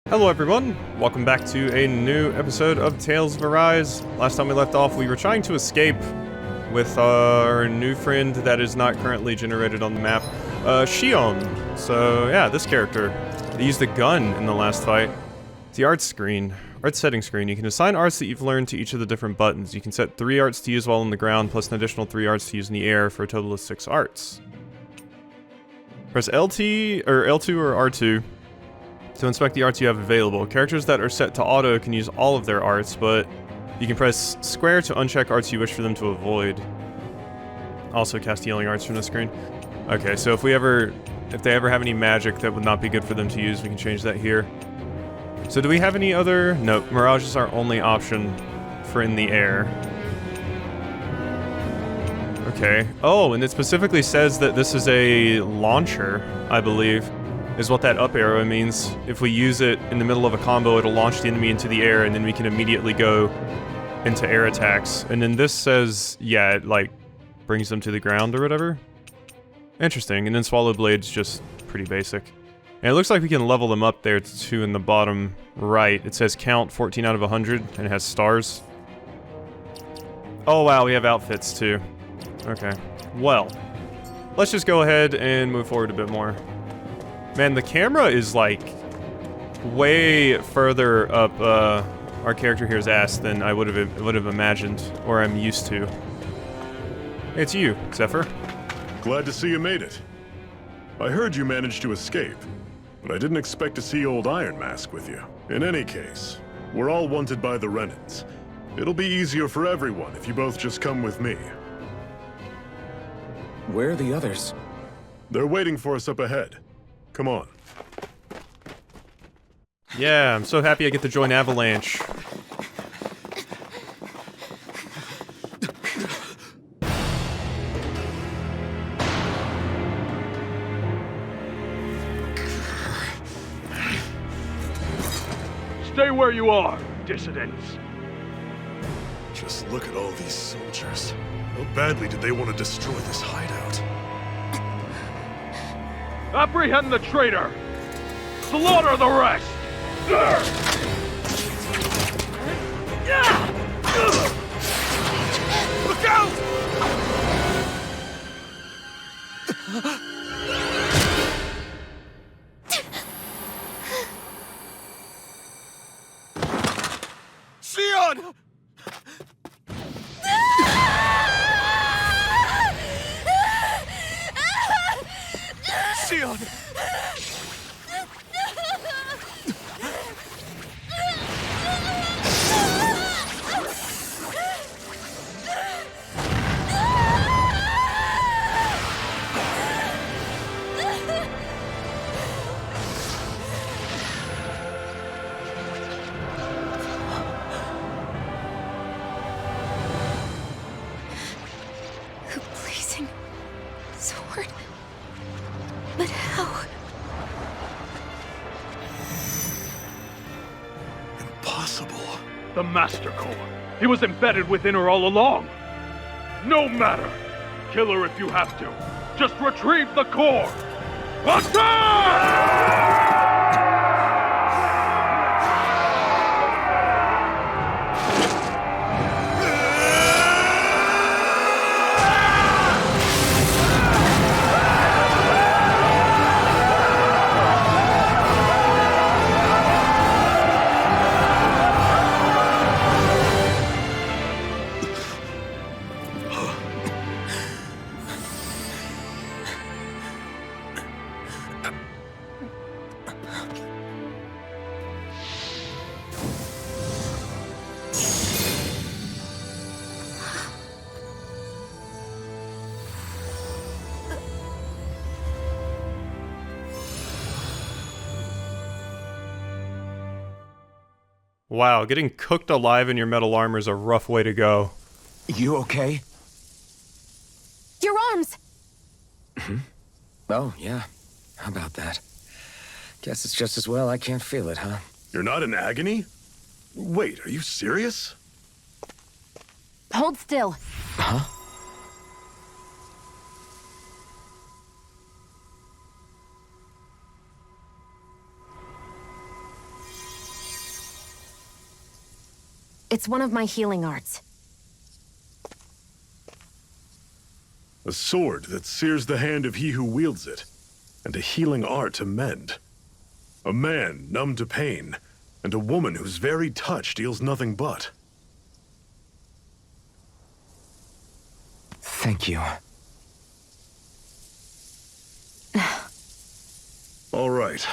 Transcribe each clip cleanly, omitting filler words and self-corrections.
Hello everyone, welcome back to a new episode of Tales of Arise. Last time we left off, we were trying to escape with our new friend that is not currently generated on the map, Shion. So yeah, this character. They used a gun in the last fight. The art screen, art setting screen. You can assign arts that you've learned to each of the different buttons. You can set 3 arts to use while on the ground, plus an additional 3 arts to use in the air for a total of 6 arts. Press LT, or L2 or R2 to inspect the arts you have available. Characters that are set to auto can use all of their arts, but you can press square to uncheck arts you wish for them to avoid. Also cast healing arts from the screen. Okay, so if they ever have any magic that would not be good for them to use, we can change that here. So do we have any other? No, Mirage is our only option for in the air. Okay. Oh, and it specifically says that this is a launcher, I believe, is what that up arrow means. If we use it in the middle of a combo, it'll launch the enemy into the air, and then we can immediately go into air attacks. And then this says, yeah, it like brings them to the ground or whatever. Interesting. And then Swallow Blade's just pretty basic. And it looks like we can level them up there too in the bottom right. It says count 14 out of 100, and it has stars. Oh wow, we have outfits too. Okay. Well, let's just go ahead and move forward a bit more. Man, the camera is like way further up our character here's ass than I would have imagined, or I'm used to. Hey, it's you, Zephyr. Glad to see you made it. I heard you managed to escape, but I didn't expect to see old Iron Mask with you. In any case, we're all wanted by the Renans. It'll be easier for everyone if you both just come with me. Where are the others? They're waiting for us up ahead. Come on. Yeah, I'm so happy I get to join Avalanche. Stay where you are, dissidents. Just look at all these soldiers. How badly did they want to destroy this hideout? Apprehend the traitor! Slaughter the rest! Look out! Shion! Shion! Blazing sword. But how? Impossible. The Master Core. He was embedded within her all along. No matter. Kill her if you have to. Just retrieve the core. Attack! Wow, getting cooked alive in your metal armor is a rough way to go. You okay? Your arms! Oh, yeah. How about that? Guess it's just as well I can't feel it, huh? You're not in agony? Wait, are you serious? Hold still. Huh? It's one of my healing arts. A sword that sears the hand of he who wields it, and a healing art to mend. A man numb to pain, and a woman whose very touch deals nothing but. Thank you. All right,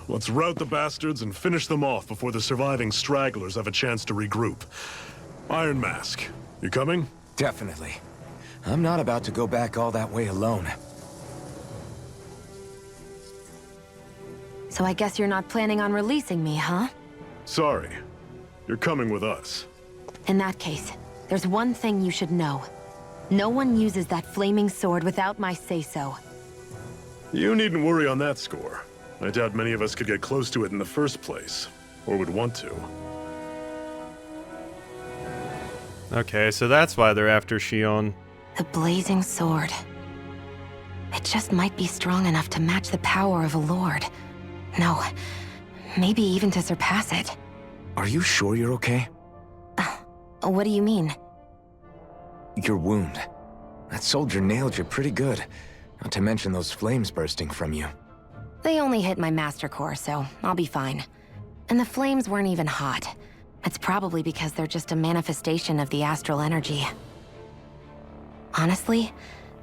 let's rout the bastards and finish them off before the surviving stragglers have a chance to regroup. Iron Mask, you coming? Definitely. I'm not about to go back all that way alone. So I guess you're not planning on releasing me, huh? Sorry, you're coming with us. In that case, there's one thing you should know. No one uses that flaming sword without my say-so. You needn't worry on that score. I doubt many of us could get close to it in the first place, or would want to. Okay, so that's why they're after Shion. The blazing sword. It just might be strong enough to match the power of a lord. No, maybe even to surpass it. Are you sure you're okay? What do you mean? Your wound. That soldier nailed you pretty good. Not to mention those flames bursting from you. They only hit my master core, so I'll be fine. And the flames weren't even hot. It's probably because they're just a manifestation of the astral energy. Honestly,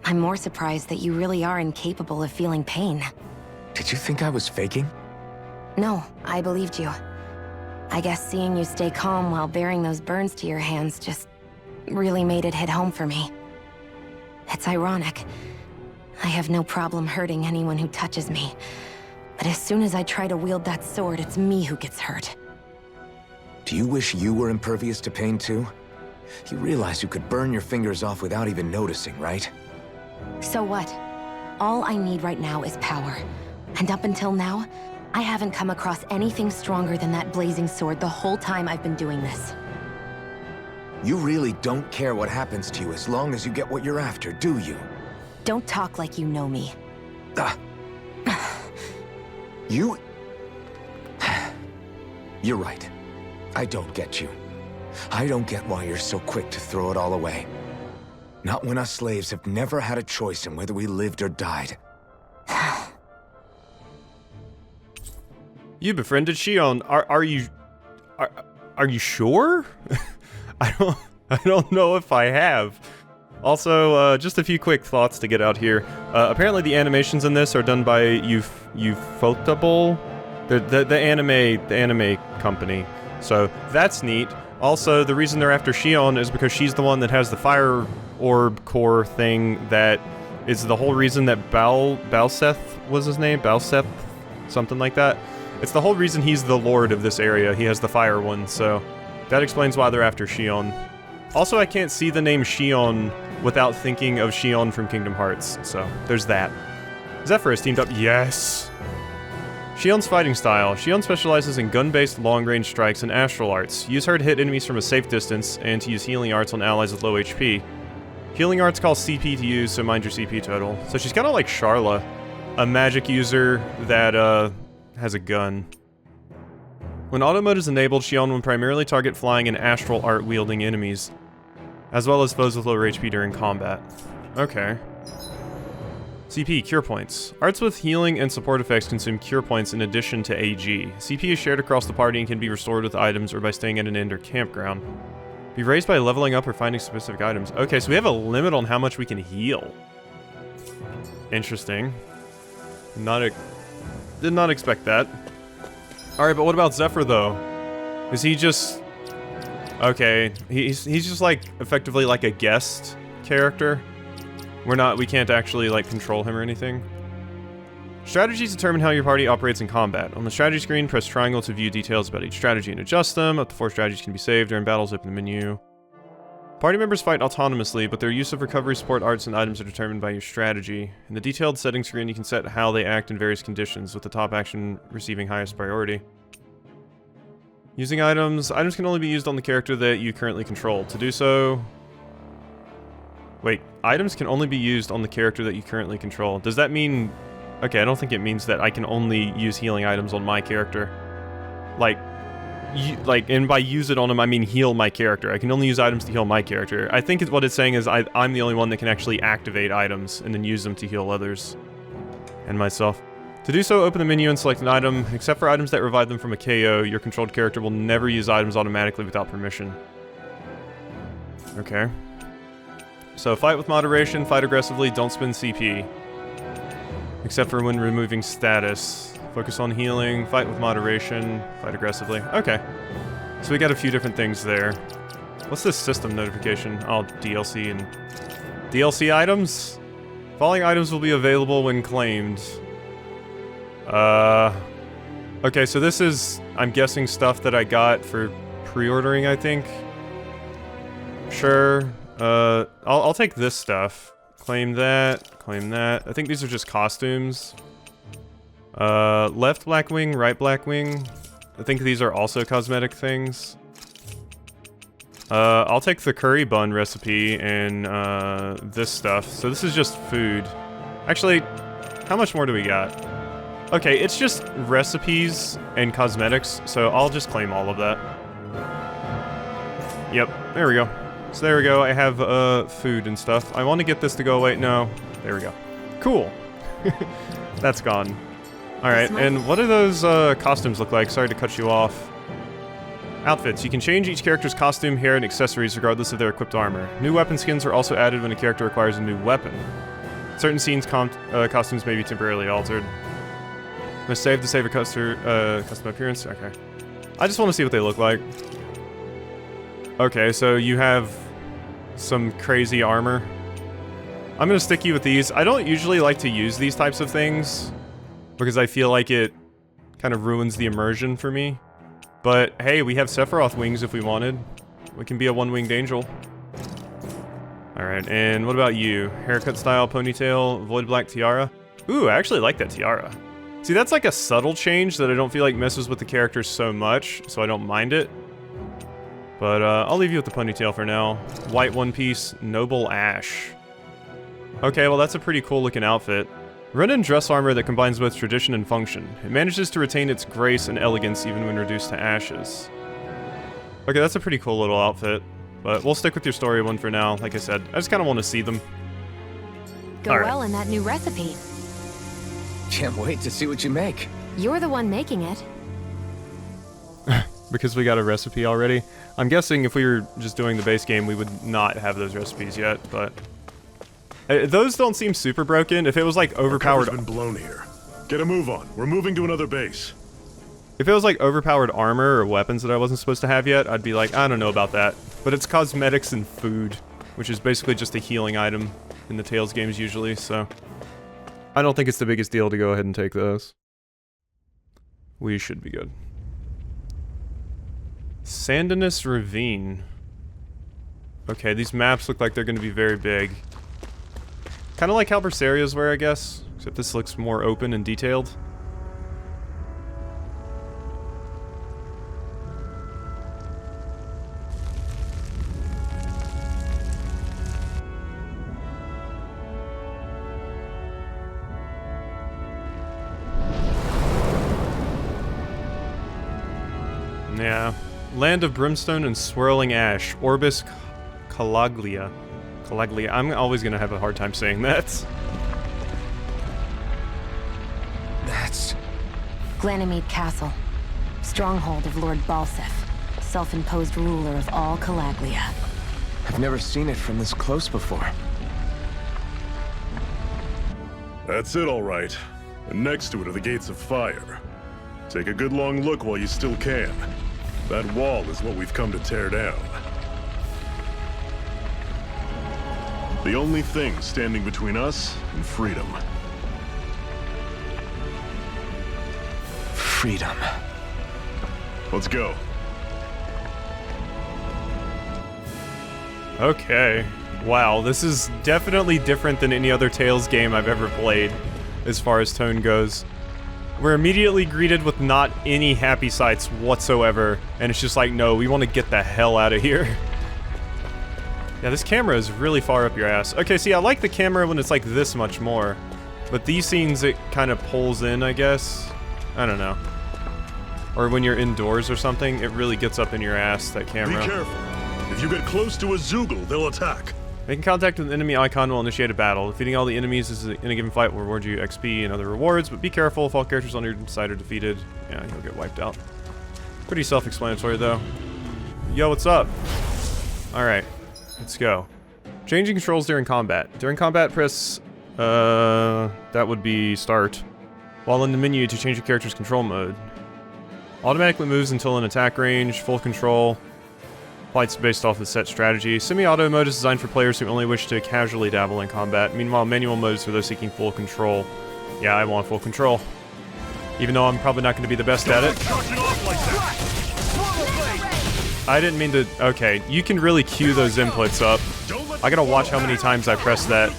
I'm more surprised that you really are incapable of feeling pain. Did you think I was faking? No, I believed you. I guess seeing you stay calm while bearing those burns to your hands just really made it hit home for me. It's ironic. I have no problem hurting anyone who touches me. But as soon as I try to wield that sword, it's me who gets hurt. Do you wish you were impervious to pain too? You realize you could burn your fingers off without even noticing, right? So what? All I need right now is power. And up until now, I haven't come across anything stronger than that blazing sword the whole time I've been doing this. You really don't care what happens to you as long as you get what you're after, do you? Don't talk like you know me. Ah. You... You're right. I don't get you. I don't get why you're so quick to throw it all away. Not when us slaves have never had a choice in whether we lived or died. You befriended Shion. Are you sure? I don't know if I have. Also, just a few quick thoughts to get out here. Apparently the animations in this are done by Ufotable, the anime company. So that's neat. Also, the reason they're after Shion is because she's the one that has the fire orb core thing that is the whole reason that Balseth was his name? Balseth? Something like that. It's the whole reason he's the lord of this area. He has the fire one, so that explains why they're after Shion. Also, I can't see the name Shion without thinking of Shion from Kingdom Hearts, so there's that. Zephyr has teamed up. Yes! Shion's fighting style. Shion specializes in gun-based long-range strikes and astral arts. Use her to hit enemies from a safe distance, and to use healing arts on allies with low HP. Healing arts cost CP to use, so mind your CP total. So she's kind of like Sharla, a magic user that has a gun. When auto mode is enabled, Shion will primarily target flying and astral art wielding enemies, as well as foes with lower HP during combat. Okay. CP, cure points. Arts with healing and support effects consume cure points in addition to AG. CP is shared across the party and can be restored with items or by staying at an inn or campground. Be raised by leveling up or finding specific items. Okay, so we have a limit on how much we can heal. Interesting. Did not expect that. Alright, but what about Zephyr, though? Is he just... Okay, he's just like, effectively like a guest character. We can't actually like control him or anything. Strategies determine how your party operates in combat. On the strategy screen, press triangle to view details about each strategy and adjust them. Up to 4 strategies can be saved. During battles, open the menu. Party members fight autonomously, but their use of recovery, support, arts, and items are determined by your strategy. In the detailed settings screen, you can set how they act in various conditions, with the top action receiving highest priority. Using items. Items can only be used on the character that you currently control. To do so... Wait, items can only be used on the character that you currently control. Does that mean... Okay, I don't think it means that I can only use healing items on my character. Like, and by use it on him, I mean heal my character. I can only use items to heal my character. I think what it's saying is I'm the only one that can actually activate items and then use them to heal others. And myself. To do so, open the menu and select an item. Except for items that revive them from a KO, your controlled character will never use items automatically without permission. Okay. So fight with moderation, fight aggressively, don't spend CP. Except for when removing status. Focus on healing, fight with moderation, fight aggressively. Okay. So we got a few different things there. What's this system notification? Oh, DLC and... DLC items? Following items will be available when claimed. Okay, so this is, I'm guessing, stuff that I got for pre-ordering, I think. Sure. I'll take this stuff. Claim that, claim that. I think these are just costumes. Left black wing, right black wing. I think these are also cosmetic things. I'll take the curry bun recipe and, this stuff. So this is just food. Actually, how much more do we got? Okay, it's just recipes and cosmetics, so I'll just claim all of that. Yep, there we go. So there we go, I have, food and stuff. I want to get this to go away. No, there we go. Cool. That's gone. Alright, and what do those, costumes look like? Sorry to cut you off. Outfits. You can change each character's costume, hair, and accessories regardless of their equipped armor. New weapon skins are also added when a character acquires a new weapon. Certain scenes costumes may be temporarily altered. Must save to save a custom appearance? Okay. I just want to see what they look like. Okay, so you have some crazy armor. I'm gonna stick you with these. I don't usually like to use these types of things because I feel like it kind of ruins the immersion for me. But hey, we have Sephiroth wings if we wanted. We can be a one-winged angel. Alright, and what about you? Haircut style, ponytail, void black tiara? Ooh, I actually like that tiara. See, that's like a subtle change that I don't feel like messes with the character so much, so I don't mind it. But I'll leave you with the ponytail for now. White one piece, noble ash. Okay, well that's a pretty cool looking outfit. Renan dress armor that combines both tradition and function. It manages to retain its grace and elegance even when reduced to ashes. Okay, that's a pretty cool little outfit. But we'll stick with your story one for now. Like I said, I just kind of want to see them. Go well in that new recipe. Can't wait to see what you make. You're the one making it. Because we got a recipe already. I'm guessing if we were just doing the base game, we would not have those recipes yet, but... those don't seem super broken. If it was like overpowered... Our cover's been blown here. Get a move on. We're moving to another base. If it was like overpowered armor or weapons that I wasn't supposed to have yet, I'd be like, I don't know about that. But it's cosmetics and food, which is basically just a healing item in the Tales games usually, so... I don't think it's the biggest deal to go ahead and take those. We should be good. Sandinus Ravine. Okay, these maps look like they're going to be very big. Kind of like how Berseria's were, I guess. Except this looks more open and detailed. Yeah. Land of Brimstone and Swirling Ash. Orbus Calaglia. Calaglia. I'm always gonna have a hard time saying that. That's... Glanimede Castle. Stronghold of Lord Balsef. Self-imposed ruler of all Calaglia. I've never seen it from this close before. That's it, all right. And next to it are the Gates of Fire. Take a good long look while you still can. That wall is what we've come to tear down. The only thing standing between us and freedom. Freedom. Let's go. Okay. Wow, this is definitely different than any other Tales game I've ever played, as far as tone goes. We're immediately greeted with not any happy sights whatsoever, and it's just like, no, we want to get the hell out of here. Yeah, this camera is really far up your ass. Okay, see, I like the camera when it's like this much more, but these scenes, it kind of pulls in, I guess. I don't know. or when you're indoors or something, it really gets up in your ass, that camera. Be careful. If you get close to a Zoogle, they'll attack. Making contact with an enemy icon will initiate a battle. Defeating all the enemies in a given fight will reward you XP and other rewards, but be careful if all characters on your side are defeated. Yeah, you'll get wiped out. Pretty self-explanatory, though. Yo, what's up? Alright, let's go. Changing controls during combat. During combat, press... that would be start. While in the menu to change your character's control mode. Automatically moves until in attack range, full control. Fights based off the set strategy. Semi-auto mode is designed for players who only wish to casually dabble in combat. Meanwhile, manual mode is for those seeking full control. Yeah, I want full control. Even though I'm probably not going to be the best at it. I didn't mean to... Okay, you can really cue those inputs up. I gotta watch how many times I press that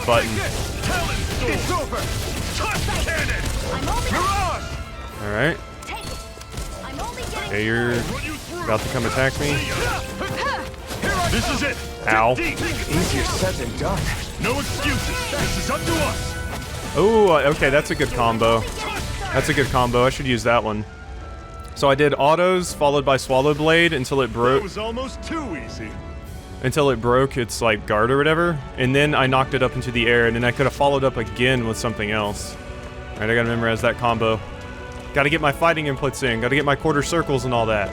button. Alright. Okay, you're about to come attack me. This is it. Ow. Easier said than done. No excuses. This is up to us. Oh, okay, that's a good combo. That's a good combo. I should use that one. So I did autos followed by Swallow Blade until it broke. That was almost too easy. Until it broke its like guard or whatever, and then I knocked it up into the air, and then I could have followed up again with something else. All right, I gotta memorize that combo. Gotta get my fighting inputs in. Gotta get my quarter circles and all that.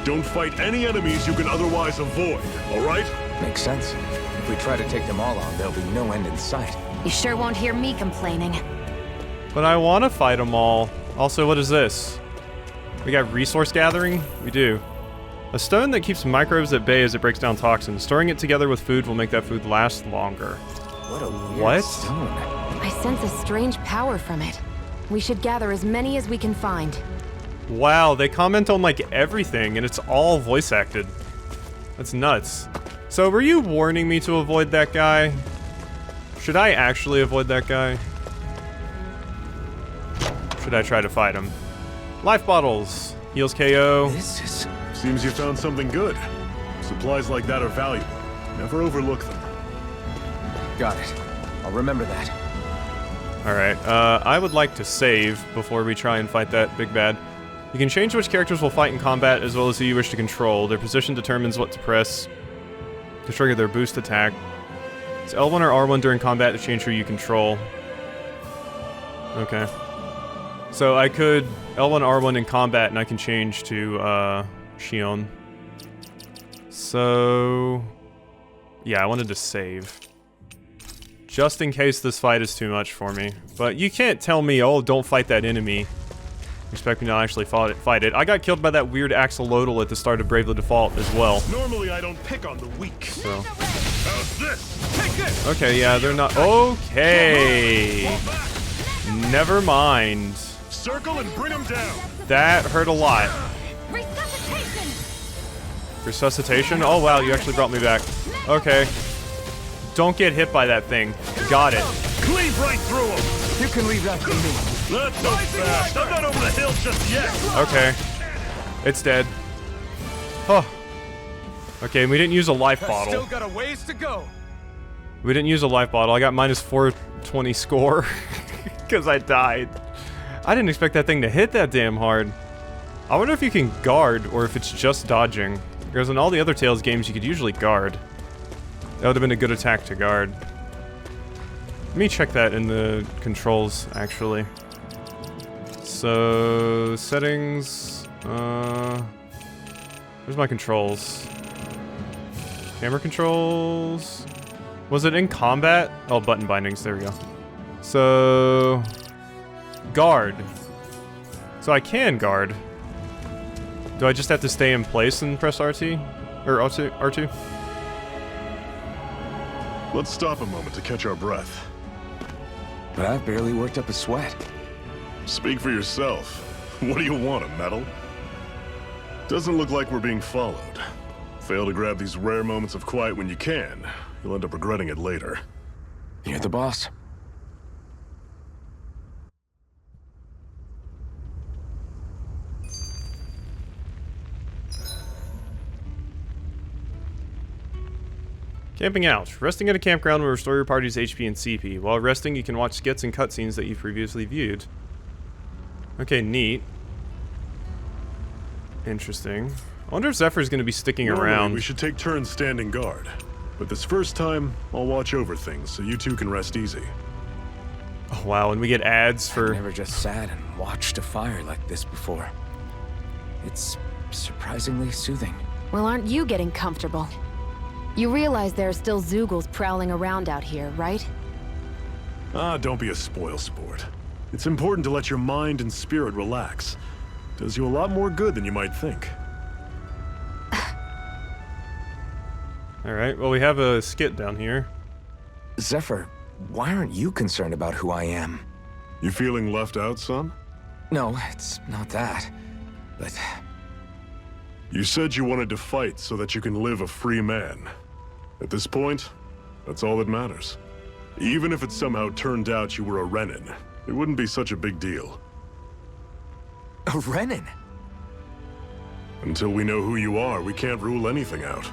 Don't fight any enemies you can otherwise avoid. All right? Makes sense. If we try to take them all on, there'll be no end in sight. You sure won't hear me complaining. But I want to fight them all. Also, what is this? We got resource gathering? We do. A stone that keeps microbes at bay as it breaks down toxins. Storing it together with food will make that food last longer. What a weird stone. I sense a strange power from it. We should gather as many as we can find. Wow, they comment on like everything, and it's all voice acted. That's nuts. So were you warning me to avoid that guy? Should I actually avoid that guy? Should I try to fight him? Life bottles. Heals KO. This is... Seems you found something good. Supplies like that are valuable. Never overlook them. Got it. I'll remember that. Alright, I would like to save before we try and fight that big bad. You can change which characters will fight in combat as well as who you wish to control. Their position determines what to press to trigger their boost attack. It's L1 or R1 during combat to change who you control. Okay. So I could L1, R1 in combat and I can change to, Shion. So... yeah, I wanted to save. Just in case this fight is too much for me. But you can't tell me, oh, don't fight that enemy. Expect me to actually fight it. I got killed by that weird axolotl at the start of Bravely Default as well. Normally I don't pick on the weak. So. How's this? Take this! Okay, yeah, they're not... Okay! Never mind. Circle and bring them down. That hurt a lot. Resuscitation! Resuscitation? Oh wow, you actually brought me back. Okay. Don't get hit by that thing. Got it. Cleave right through them. You can leave that to me. Not so fast. I'm not over the hill just yet. Okay. It's dead. Oh. Okay, we didn't use a life bottle. Still got a ways to go. We didn't use a life bottle. I got minus 420 score because I died. I didn't expect that thing to hit that damn hard. I wonder if you can guard or if it's just dodging. Because in all the other Tales games, you could usually guard. That would have been a good attack to guard. Let me check that in the controls, actually. So, settings, where's my controls? Camera controls? Was it in combat? Oh, button bindings, there we go. So, guard. So I can guard. Do I just have to stay in place and press RT? Or R2? Let's stop a moment to catch our breath. But I've barely worked up a sweat. Speak for yourself. What do you want, a medal? Doesn't look like we're being followed. Fail to grab these rare moments of quiet when you can. You'll end up regretting it later. You're the boss. Camping out. Resting at a campground will restore your party's HP and CP. While resting, you can watch skits and cutscenes that you've previously viewed. Okay, neat. Interesting. I wonder if Zephyr's gonna be sticking Normally, around. we should take turns standing guard. But this first time, I'll watch over things so you two can rest easy. Oh, wow, and we get ads I've for... never just sat and watched a fire like this before. It's surprisingly soothing. Well, aren't you getting comfortable? You realize there are still Zeugles prowling around out here, right? Ah, don't be a spoil sport. It's important to let your mind and spirit relax. Does you a lot more good than you might think. Alright, well, we have a skit down here. Zephyr, why aren't you concerned about who I am? You feeling left out, son? No, it's not that. But You said you wanted to fight so that you can live a free man. At this point, that's all that matters. Even if it somehow turned out you were a Renan, it wouldn't be such a big deal. a Renan? Until we know who you are, we can't rule anything out.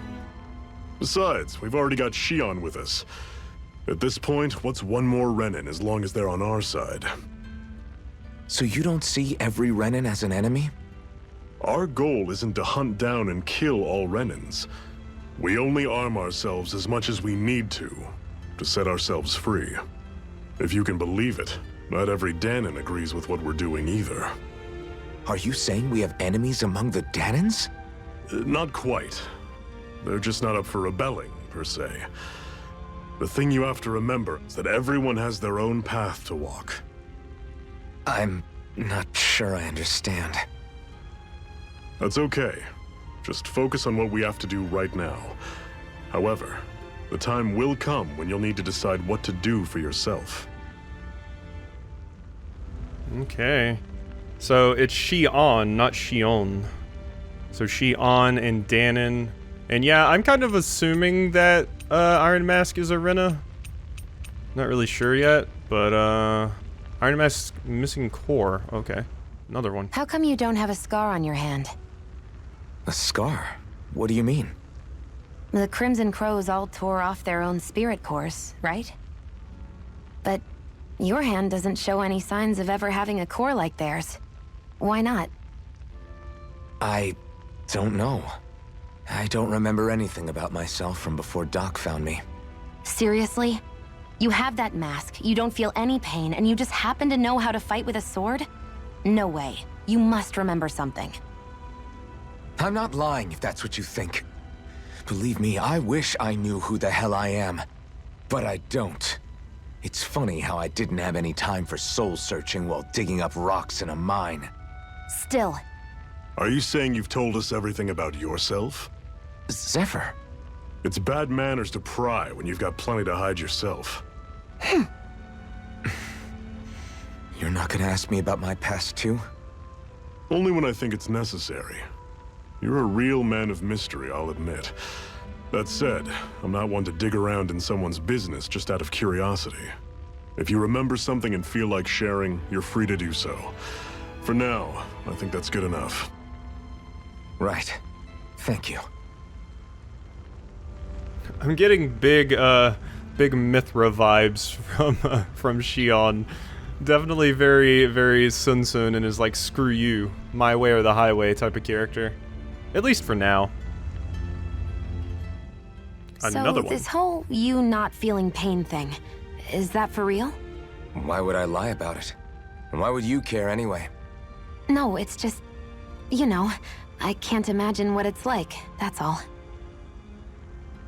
Besides, we've already got Shion with us. At this point, what's one more Renan as long as they're on our side? So you don't see every Renan as an enemy? Our goal isn't to hunt down and kill all Renans. We only arm ourselves as much as we need to set ourselves free. If you can believe it, not every Dahnan agrees with what we're doing either. Are you saying we have enemies among the Dahnans? Not quite. They're just not up for rebelling, per se. The thing you have to remember is that everyone has their own path to walk. I'm not sure I understand. That's okay. Just focus on what we have to do right now. However, the time will come when you'll need to decide what to do for yourself. Okay. So it's Shion, not Shion. So Shion and Dahnan. And yeah, I'm kind of assuming that Iron Mask is a Rena. Not really sure yet, but Iron Mask missing core. Okay. Another one. How come you don't have a scar on your hand? A scar? What do you mean? The Crimson Crows all tore off their own spirit cores, right? But your hand doesn't show any signs of ever having a core like theirs. Why not? I don't know. I don't remember anything about myself from before Doc found me. Seriously? You have that mask, you don't feel any pain, and you just happen to know how to fight with a sword? No way. You must remember something. I'm not lying if that's what you think. Believe me, I wish I knew who the hell I am. But I don't. It's funny how I didn't have any time for soul searching while digging up rocks in a mine. Still, Are you saying you've told us everything about yourself? Zephyr, It's bad manners to pry when you've got plenty to hide yourself. you're not gonna ask me about my past too? Only when I think it's necessary. You're a real man of mystery, I'll admit. That said, I'm not one to dig around in someone's business just out of curiosity. If you remember something and feel like sharing, you're free to do so. For now, I think that's good enough. Right. Thank you. I'm getting big Mithra vibes from Shion. Definitely very, very Sun Tsun and is like, screw you, my way or the highway type of character. At least for now. Another so one. this whole you not feeling pain thing, is that for real? Why would I lie about it? And why would you care anyway? No, it's just, you know, I can't imagine what it's like, that's all.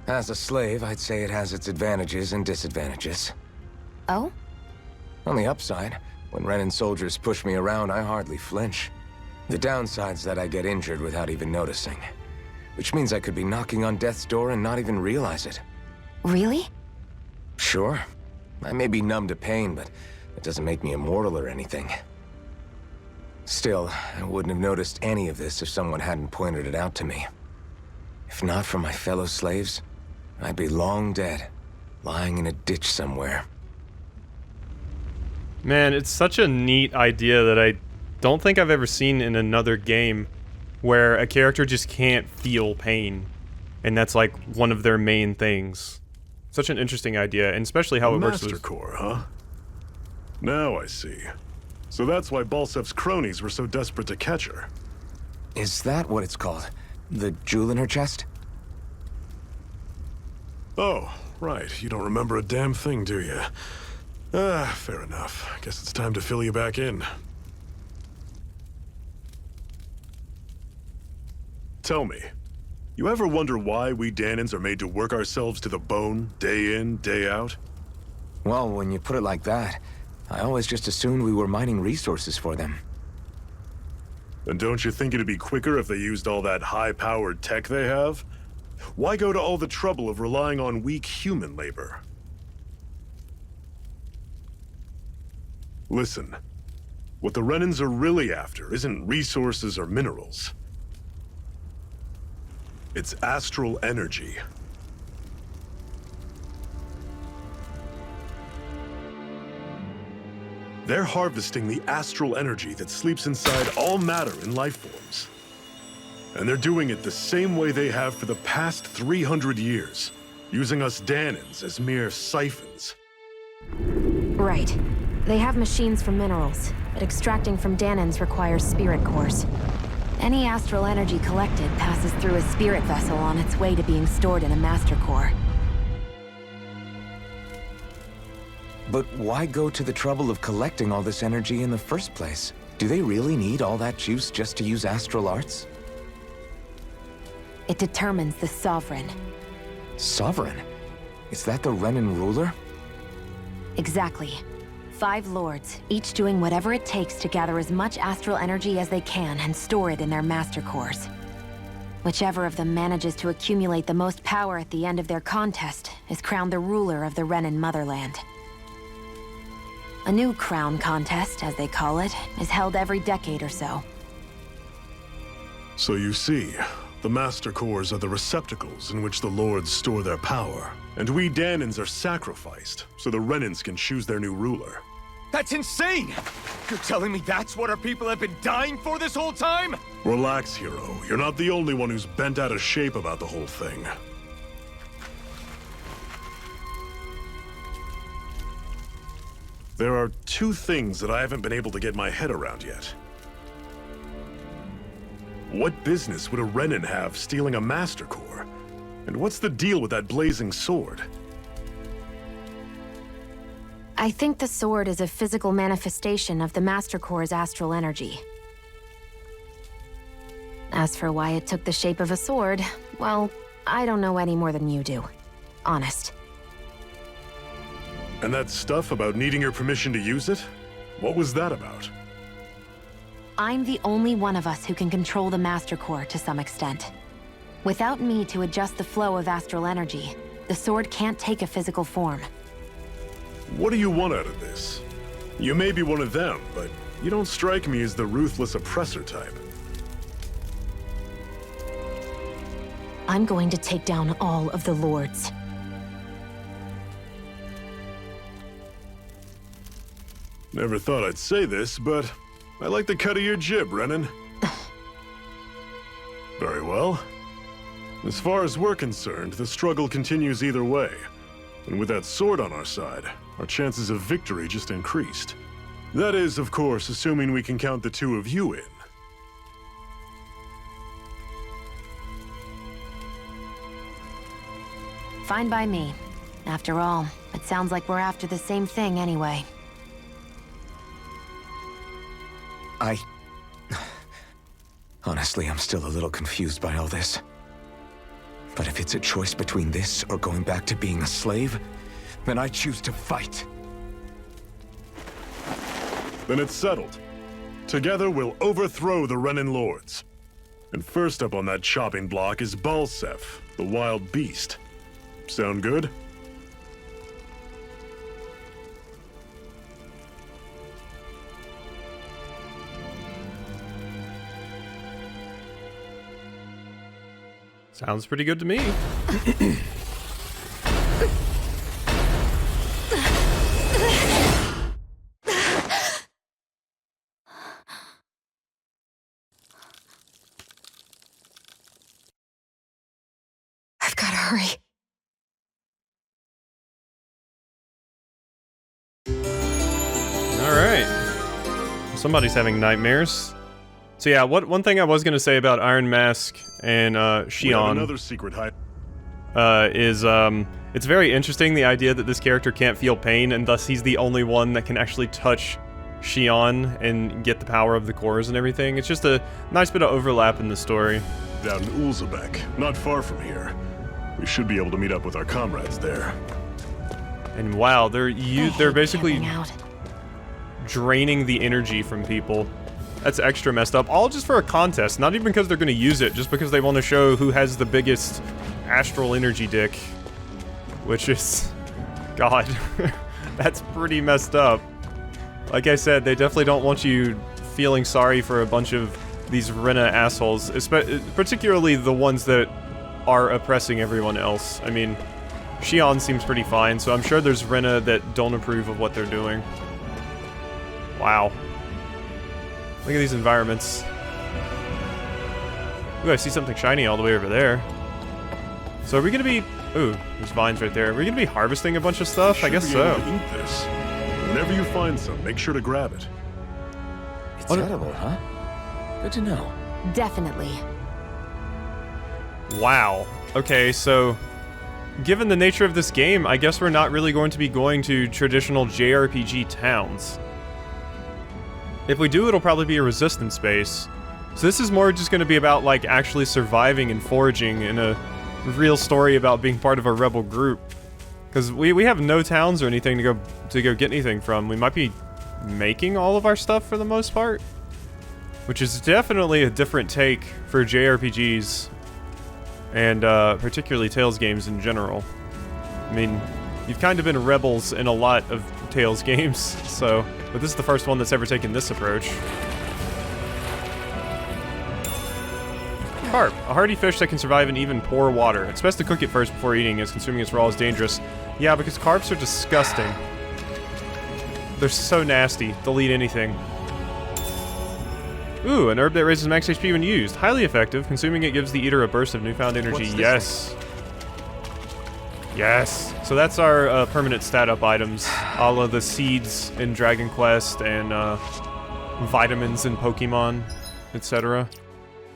As a slave, I'd say it has its advantages and disadvantages. Oh? On the upside, when Renan soldiers push me around, I hardly flinch. The downside's that I get injured without even noticing. Which means I could be knocking on death's door and not even realize it. Really? Sure. I may be numb to pain, but that doesn't make me immortal or anything. Still, I wouldn't have noticed any of this if someone hadn't pointed it out to me. If not for my fellow slaves, I'd be long dead, lying in a ditch somewhere. Man, it's such a neat idea that I don't think I've ever seen in another game where a character just can't feel pain. And that's like one of their main things. Such an interesting idea, and especially how it works Master with... Core, huh? Now I see. So that's why Balsef's cronies were so desperate to catch her. Is that what it's called? The jewel in her chest? Oh, right. You don't remember a damn thing, do you? Fair enough. Guess it's time to fill you back in. Tell me, you ever wonder why we Dahnans are made to work ourselves to the bone, day in, day out? Well, when you put it like that, I always just assumed we were mining resources for them. And don't you think it'd be quicker if they used all that high-powered tech they have? Why go to all the trouble of relying on weak human labor? Listen, what the Renans are really after isn't resources or minerals. It's astral energy. They're harvesting the astral energy that sleeps inside all matter in life forms. And they're doing it the same way they have for the past 300 years, using us Dahnans as mere siphons. Right. They have machines for minerals, but extracting from Dahnans requires spirit cores. Any astral energy collected passes through a spirit vessel on its way to being stored in a master core. But why go to the trouble of collecting all this energy in the first place? Do they really need all that juice just to use astral arts? It determines the Sovereign. Sovereign? Is that the Renan ruler? Exactly. 5 lords, each doing whatever it takes to gather as much astral energy as they can and store it in their master cores. Whichever of them manages to accumulate the most power at the end of their contest is crowned the ruler of the Renan motherland. A new crown contest, as they call it, is held every decade or so. So you see, the master cores are the receptacles in which the lords store their power. And we Dahnans are sacrificed, so the Renans can choose their new ruler. That's insane! You're telling me that's what our people have been dying for this whole time? Relax, hero. You're not the only one who's bent out of shape about the whole thing. There are 2 things that I haven't been able to get my head around yet. What business would a Renan have stealing a master core? And what's the deal with that blazing sword? I think the sword is a physical manifestation of the master core's astral energy. As for why it took the shape of a sword, well, I don't know any more than you do. Honest. And that stuff about needing your permission to use it? What was that about? I'm the only one of us who can control the master core to some extent. Without me to adjust the flow of astral energy, the sword can't take a physical form. What do you want out of this? You may be one of them, but you don't strike me as the ruthless oppressor type. I'm going to take down all of the lords. Never thought I'd say this, but I like the cut of your jib, Renan. Very well. As far as we're concerned, the struggle continues either way. And with that sword on our side, our chances of victory just increased. That is, of course, assuming we can count the 2 of you in. Fine by me. After all, it sounds like we're after the same thing anyway. Honestly, I'm still a little confused by all this. But if it's a choice between this or going back to being a slave, then I choose to fight. Then it's settled. Together we'll overthrow the Renan lords. And first up on that chopping block is Balsef, the wild beast. Sound good? Sounds pretty good to me. I've gotta hurry. All right. Somebody's having nightmares. So yeah, one thing I was gonna say about Iron Mask and Xion another secret hide. is it's very interesting, the idea that this character can't feel pain, and thus he's the only one that can actually touch Xion and get the power of the cores and everything. It's just a nice bit of overlap in the story. Down in Ulzebek, not far from here. We should be able to meet up with our comrades there. And wow, they're basically Camping out. draining the energy from people. That's extra messed up. All just for a contest, not even because they're going to use it, just because they want to show who has the biggest astral energy dick. Which is... God. That's pretty messed up. Like I said, they definitely don't want you feeling sorry for a bunch of these Rena assholes, particularly the ones that are oppressing everyone else. I mean, Xion seems pretty fine, so I'm sure there's Rena that don't approve of what they're doing. Wow. Look at these environments. Ooh, I see something shiny all the way over there. So are we gonna be... Ooh, there's vines right there. Are we gonna be harvesting a bunch of stuff? I guess so. Should be able to eat this. Whenever you find some, make sure to grab it. It's edible, huh? Good to know. Definitely. Wow. Okay, so... Given the nature of this game, I guess we're not really going to be going to traditional JRPG towns. If we do, it'll probably be a resistance base. So this is more just going to be about, like, actually surviving and foraging in a real story about being part of a rebel group. Because we have no towns or anything to go get anything from. We might be making all of our stuff for the most part. Which is definitely a different take for JRPGs. And particularly Tales games in general. I mean, you've kind of been rebels in a lot of Tales games, so... But this is the first one that's ever taken this approach. Carp, a hardy fish that can survive in even poor water. It's best to cook it first before eating, as consuming its raw is dangerous. Yeah, because carps are disgusting. They're so nasty, they'll eat anything. Ooh, an herb that raises max HP when used. Highly effective. Consuming it gives the eater a burst of newfound energy. Yes. Yes. So that's our permanent stat up items, a la the seeds in Dragon Quest and vitamins in Pokemon, etc.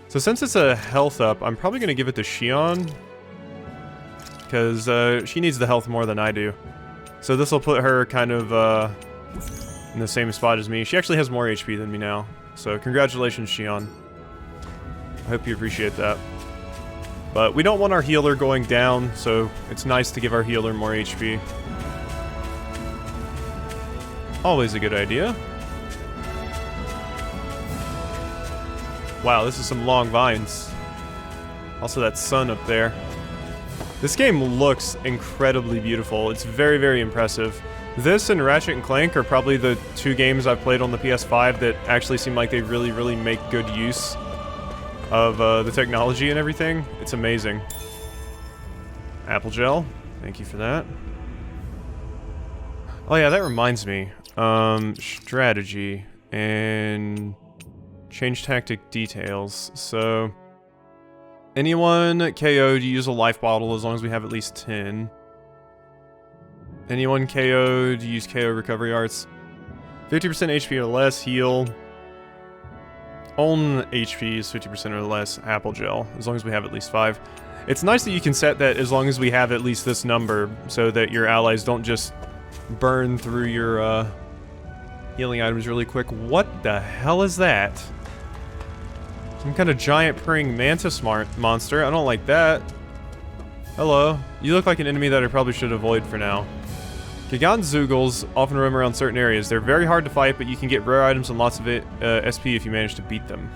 So since it's a health up, I'm probably going to give it to Xion, because she needs the health more than I do. So this will put her kind of in the same spot as me. She actually has more HP than me now. So congratulations, Xion. I hope you appreciate that. But we don't want our healer going down, so it's nice to give our healer more HP. Always a good idea. Wow, this is some long vines. Also that sun up there. This game looks incredibly beautiful. It's very, very impressive. This and Ratchet & Clank are probably the two games I've played on the PS5 that actually seem like they really, really make good use of the technology and everything. It's amazing. Apple gel. Thank you for that. Oh yeah, that reminds me. Strategy and change tactic details. So anyone KO'd, use a life bottle as long as we have at least 10. Anyone KO'd, use KO recovery arts. 50% HP or less, heal. Own HP is 50% or less, apple gel, as long as we have at least 5. It's nice that you can set that as long as we have at least this number, so that your allies don't just burn through your healing items really quick. What the hell is that? Some kind of giant praying mantis monster. I don't like that. Hello. You look like an enemy that I probably should avoid for now. Gigant Zoogles often roam around certain areas. They're very hard to fight, but you can get rare items and lots of SP if you manage to beat them.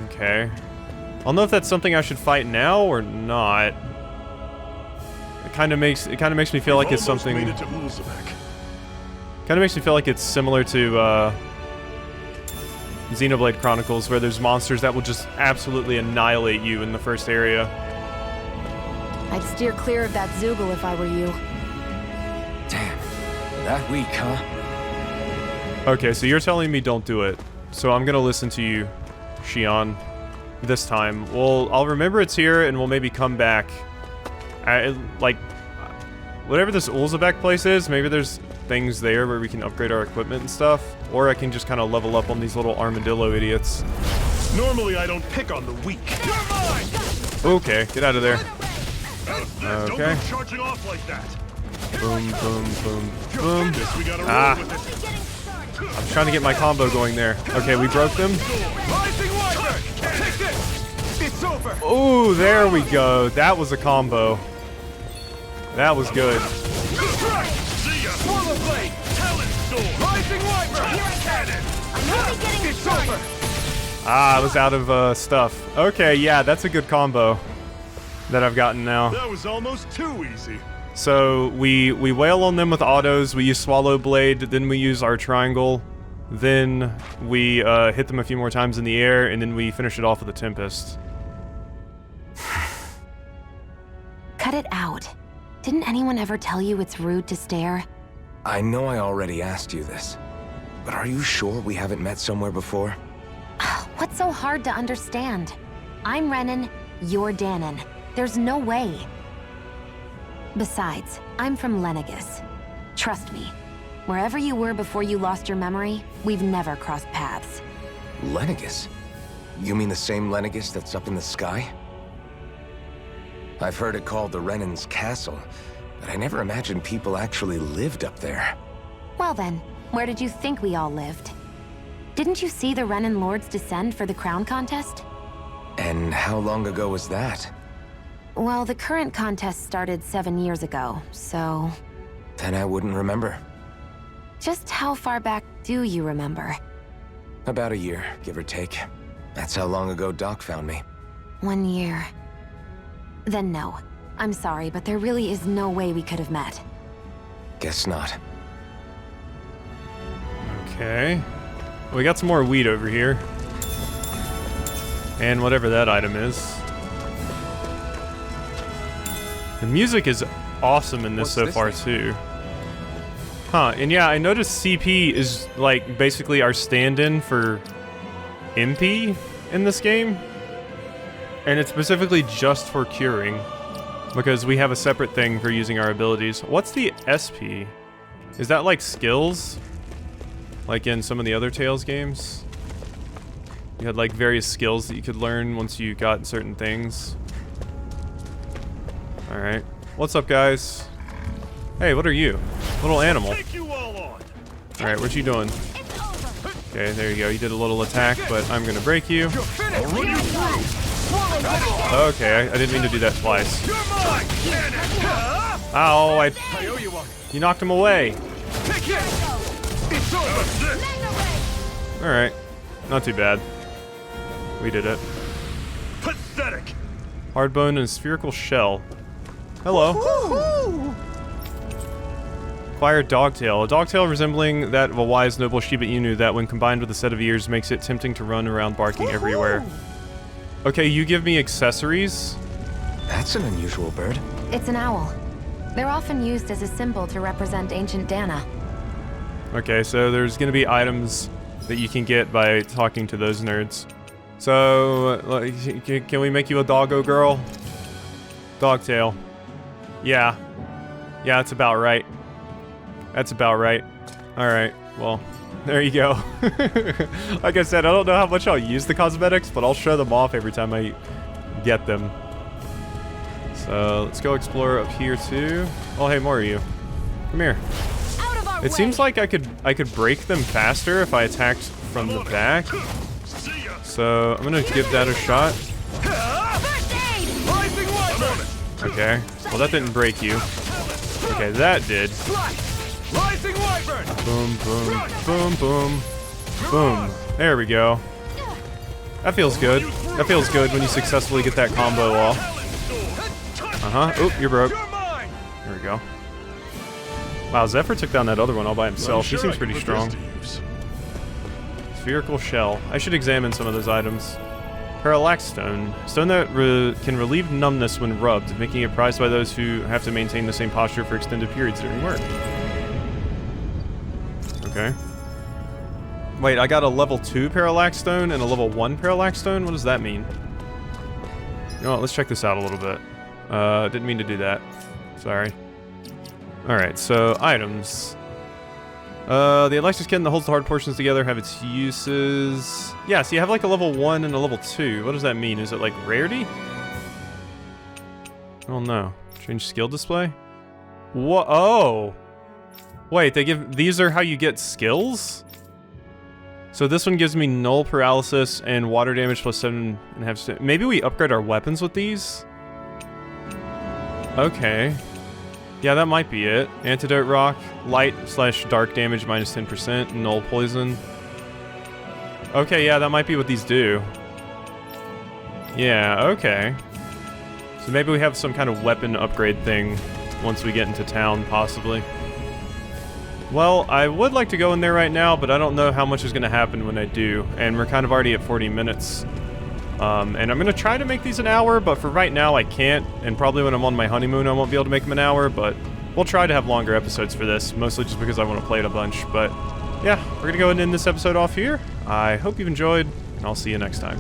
Okay. I don't know if that's something I should fight now or not. It kind of makes me feel like it's something. Kind of makes me feel like it's similar to Xenoblade Chronicles, where there's monsters that will just absolutely annihilate you in the first area. I'd steer clear of that Zoogle if I were you. Damn. That weak, huh? Okay, so you're telling me don't do it. So I'm gonna listen to you, Xion, this time. Well, I'll remember it's here, and we'll maybe come back. Like, whatever this Ulzebek place is, maybe there's things there where we can upgrade our equipment and stuff, or I can just kind of level up on these little armadillo idiots. Normally, I don't pick on the weak. You're mine! Okay, get out of there. Don't Okay. go charging off like that. Boom, boom, boom, boom. Guess we gotta roll Ah. with it. I'm trying to get my combo going there. Okay, we broke them. Rising Wyvern! Take this! It's over! Ooh, there we go. That was a combo. That was good. See ya! Swallow Blade! Talon Sword! Rising Wyvern! Cannon! It's over! Ah, I was out of stuff. Okay, yeah, that's a good combo that I've gotten now. That was almost too easy. So we wail on them with autos, we use Swallow Blade, then we use our triangle, then we hit them a few more times in the air, and then we finish it off with a Tempest. Cut it out. Didn't anyone ever tell you it's rude to stare? I know I already asked you this, but are you sure we haven't met somewhere before? What's so hard to understand? I'm Renan, you're Dahnan. There's no way. Besides, I'm from Lenegus. Trust me, wherever you were before you lost your memory, we've never crossed paths. Lenegus? You mean the same Lenegus that's up in the sky? I've heard it called the Renan's Castle, but I never imagined people actually lived up there. Well then, where did you think we all lived? Didn't you see the Renan Lords descend for the crown contest? And how long ago was that? Well, the current contest started 7 years ago, so... Then I wouldn't remember. Just how far back do you remember? About a year, give or take. That's how long ago Doc found me. 1 year. Then no. I'm sorry, but there really is no way we could have met. Guess not. Okay. We got some more wheat over here. And whatever that item is. The music is awesome in this so far too. Huh, and yeah, I noticed CP is like basically our stand-in for MP in this game. And it's specifically just for curing, because we have a separate thing for using our abilities. What's the SP? Is that like skills? Like in some of the other Tales games? You had like various skills that you could learn once you got certain things. Alright. What's up, guys? Hey, what are you? Little animal. Alright, what you doing? Okay, there you go. You did a little attack, but I'm gonna break you. Okay, I didn't mean to do that twice. Ow, you knocked him away. Alright, not too bad. We did it. Pathetic. Hardbone and spherical shell. Hello. Acquire dogtail. A dogtail resembling that of a wise noble Shiba Inu that when combined with a set of ears makes it tempting to run around barking everywhere. Okay, you give me accessories. That's an unusual bird. It's an owl. They're often used as a symbol to represent ancient Dahna. Okay, so there's gonna be items that you can get by talking to those nerds. So, like, can we make you a doggo girl? Dogtail. Yeah. Yeah, that's about right. That's about right. Alright, well, there you go. Like I said, I don't know how much I'll use the cosmetics, but I'll show them off every time I get them. So, let's go explore up here too. Oh, hey, more of you. Come here. It seems like I could break them faster if I attacked from the back. So, I'm gonna give that a shot. Okay. Well, that didn't break you. Okay, that did. Boom, boom, boom, boom, boom. There we go. That feels good. That feels good when you successfully get that combo off. Uh-huh. Oop, you're broke. There we go. Wow, Zephyr took down that other one all by himself. He seems pretty strong. Spherical shell. I should examine some of those items. Parallax stone. Stone that can relieve numbness when rubbed, making it prized by those who have to maintain the same posture for extended periods during work. Okay. Wait, I got a level 2 parallax stone and a level 1 parallax stone? What does that mean? You know what, let's check this out a little bit. Didn't mean to do that. Sorry. Alright, so items. The electric kitten that holds the hard portions together have its uses. Yeah, so you have like a level 1 and a level 2. What does that mean? Is it like rarity? I don't know. Change skill display? What? Oh! Wait, these are how you get skills? So this one gives me null paralysis and water damage plus 7.5. Maybe we upgrade our weapons with these? Okay. Yeah, that might be it. Antidote rock, light/dark damage minus 10%, null poison. Okay, yeah, that might be what these do. Yeah, okay. So maybe we have some kind of weapon upgrade thing once we get into town, possibly. Well, I would like to go in there right now, but I don't know how much is going to happen when I do. And we're kind of already at 40 minutes. And I'm going to try to make these an hour, but for right now I can't. And probably when I'm on my honeymoon I won't be able to make them an hour, but we'll try to have longer episodes for this, mostly just because I want to play it a bunch. But yeah, we're going to go ahead and end this episode off here. I hope you've enjoyed, and I'll see you next time.